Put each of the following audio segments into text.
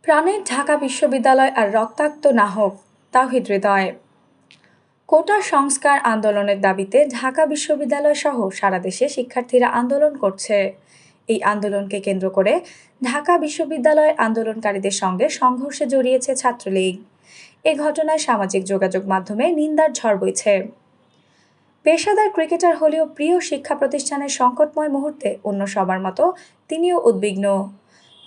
প্রাণের ঢাকা বিশ্ববিদ্যালয় আর রক্তাক্ত না হোক, তাওহিদ হৃদয়। কোটা সংস্কার আন্দোলনের দাবিতে ঢাকা বিশ্ববিদ্যালয় সহ সারা দেশে শিক্ষার্থীরা আন্দোলন করছে। এই আন্দোলনকে কেন্দ্র করে ঢাকা বিশ্ববিদ্যালয়ের আন্দোলনকারীদের সঙ্গে সংঘর্ষে জড়িয়েছে ছাত্রলীগ। এ ঘটনায় সামাজিক যোগাযোগ মাধ্যমে নিন্দার ঝড় বইছে। পেশাদার ক্রিকেটার হলেও প্রিয় শিক্ষা প্রতিষ্ঠানের সংকটময় মুহূর্তে অন্য সবার মতো তিনিও উদ্বিগ্ন।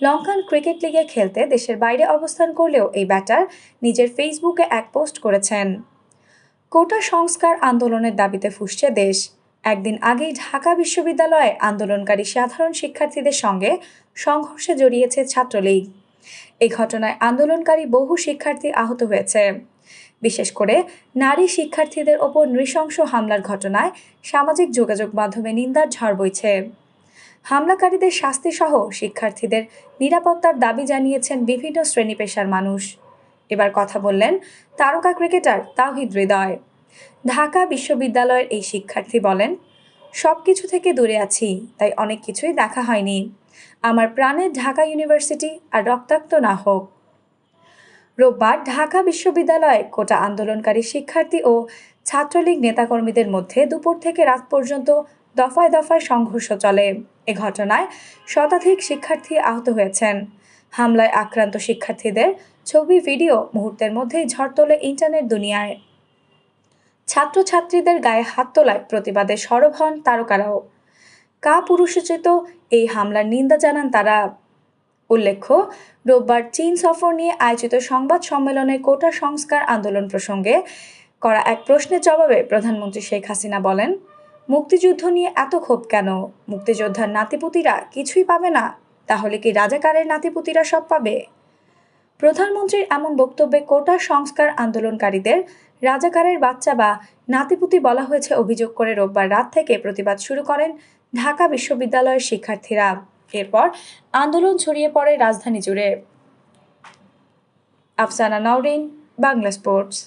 লঙ্কান ক্রিকেট লিগে খেলতে দেশের বাইরে অবস্থান করলেও এই ব্যাটার নিজের ফেসবুকে এক পোস্ট করেছেন। কোটা সংস্কার আন্দোলনের দাবিতে ফুঁসছে দেশ। একদিন আগেই ঢাকা বিশ্ববিদ্যালয়ে আন্দোলনকারী সাধারণ শিক্ষার্থীদের সঙ্গে সংঘর্ষে জড়িয়েছে ছাত্রলীগ। এই ঘটনায় আন্দোলনকারী বহু শিক্ষার্থী আহত হয়েছে। বিশেষ করে নারী শিক্ষার্থীদের ওপর নৃশংস হামলার ঘটনায় সামাজিক যোগাযোগ মাধ্যমে নিন্দার ঝড় বইছে। হামলাকারীদের শাস্তিসহ শিক্ষার্থীদের নিরাপত্তার দাবি জানিয়েছেন বিভিন্ন শ্রেণী পেশার মানুষ। এবার কথা বললেন তারকা ক্রিকেটার তাওহিদ হৃদয়। ঢাকা বিশ্ববিদ্যালয়ের এই শিক্ষার্থী বলেন, সব কিছু থেকে দূরে আছি, তাই অনেক কিছুই দেখা হয়নি। আমার প্রাণের ঢাকা ইউনিভার্সিটি আর রক্তাক্ত না হোক। রোববার ঢাকা বিশ্ববিদ্যালয়ে কোটা আন্দোলনকারী শিক্ষার্থী ও ছাত্রলীগ নেতাকর্মীদের মধ্যে দুপুর থেকে রাত পর্যন্ত দফায় দফায় সংঘর্ষ চলে। এ ঘটনায় শতাধিক শিক্ষার্থী আহত হয়েছেন। হামলায় আক্রান্ত শিক্ষার্থীদের ছবি ভিডিও মুহূর্তের মধ্যেই ঝড় তোলে ইন্টারনেট দুনিয়ায়। ছাত্রছাত্রীদের গায়ে হাত তোলায় প্রতিবাদে সরব হন তারকারাও। কাপুরুষোচিত এই হামলার নিন্দা জানান তারা। উল্লেখ্য, রোববার চীন সফর নিয়ে আয়োজিত সংবাদ সম্মেলনে কোটা সংস্কার আন্দোলন প্রসঙ্গে করা এক প্রশ্নের জবাবে প্রধানমন্ত্রী শেখ হাসিনা বলেন, মুক্তিযুদ্ধ নিয়ে এত ক্ষোভ কেন? মুক্তিযোদ্ধার নাতিপুতিরা কিছুই পাবে না? তাহলে কি রাজাকারের নাতিপুতিরা সব পাবে? প্রধানমন্ত্রীর এমন বক্তব্যে কোটা সংস্কার আন্দোলনকারীদের রাজাকারের বাচ্চা বা নাতিপুতি বলা হয়েছে অভিযোগ করে রোববার রাত থেকে প্রতিবাদ শুরু করেন ঢাকা বিশ্ববিদ্যালয়ের শিক্ষার্থীরা। এরপর আন্দোলন ছড়িয়ে পড়ে রাজধানী জুড়ে। আফসানা নওরিন, বাংলা স্পোর্টস।